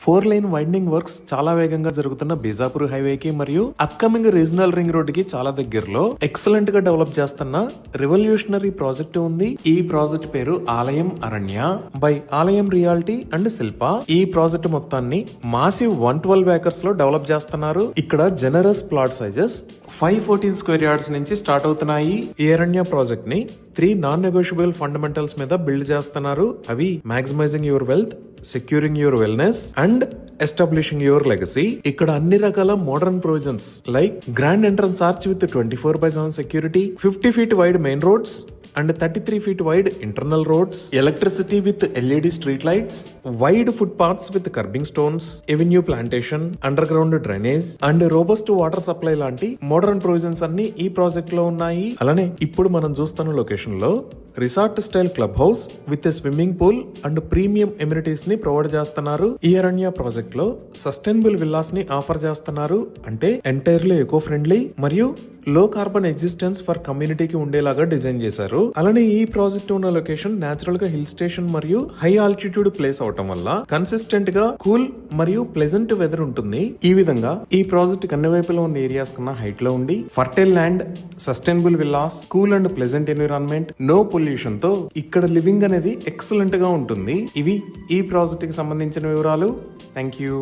4 lane winding works చాలా వేగంగా జరుగుతున్న బీజాపూర్ హైవేకి మరియు అప్కమింగ్ రీజనల్ రింగ్ రోడ్ కి చాలా దగ్గరలో ఎక్సలెంట్ గా డెవలప్ చేస్తున్న రెవల్యూషనరీ ప్రాజెక్ట్ ఉంది. ఈ ప్రాజెక్ట్ పేరు ఆలయం అరణ్య బై ఆలయం రియాలిటీ అండ్ శిల్ప. ఈ ప్రాజెక్ట్ మొత్తాన్ని మాసివ్ 112 ఏకర్స్ లో డెవలప్ చేస్తున్నారు. ఇక్కడ generous plot sizes 514 square yards నుంచి స్టార్ట్ అవుతున్నాయి. ఈ అరణ్య ప్రాజెక్ట్ ని 3 నాన్ నెగోషియబుల్ ఫండమెంటల్స్ మీద బిల్డ్ చేస్తున్నారు. అవి maximising your wealth, securing your wellness and establishing your legacy. ఇక్కడ అన్ని రకాల modern provisions like grand entrance arch with 24/7 security, 50 feet wide main roads and 33 feet wide internal roads, electricity with LED street lights, wide footpaths with curbing stones, avenue plantation, underground drainage and robust water supply లాంటి modern provisions అన్ని ఈ project లో ఉన్నాయి. అలానే ఇప్పుడు మనం చూస్తున్న location లో resort style club house with swimming pool and premium amenities ని ప్రొవైడ్ చేస్తున్నారు. ఈ అరణ్య ప్రాజెక్ట్ లో సస్టైనబుల్ విల్లాస్ ని ఆఫర్ చేస్తున్నారు. అంటే ఎంటైర్లీ ఎకో ఫ్రెండ్లీ మరియు లో కార్బన్ ఎగ్జిస్టెన్స్ ఫర్ కమ్యూనిటీకి ఉండేలాగా డిజైన్ చేశారు. అలానే ఈ ప్రాజెక్ట్ ఉన్న లొకేషన్ నేచురల్ గా హిల్ స్టేషన్ మరియు హై ఆల్టిట్యూడ్ ప్లేస్ అవటం వల్ల కన్సిస్టెంట్ గా కూల్ మరియు ప్లెజెంట్ వెదర్ ఉంటుంది. ఈ విధంగా ఈ ప్రాజెక్ట్ అన్ని వైపులో ఉన్న ఏరియాస్ కన్నా హైట్ లో ఉండి fertile land, sustainable villas, cool and pleasant environment, no pollution తో ఇక్కడ లివింగ్ అనేది ఎక్సలెంట్ గా ఉంటుంది. ఇవి ఈ ప్రాజెక్ట్ కి సంబంధించిన వివరాలు. Thank you.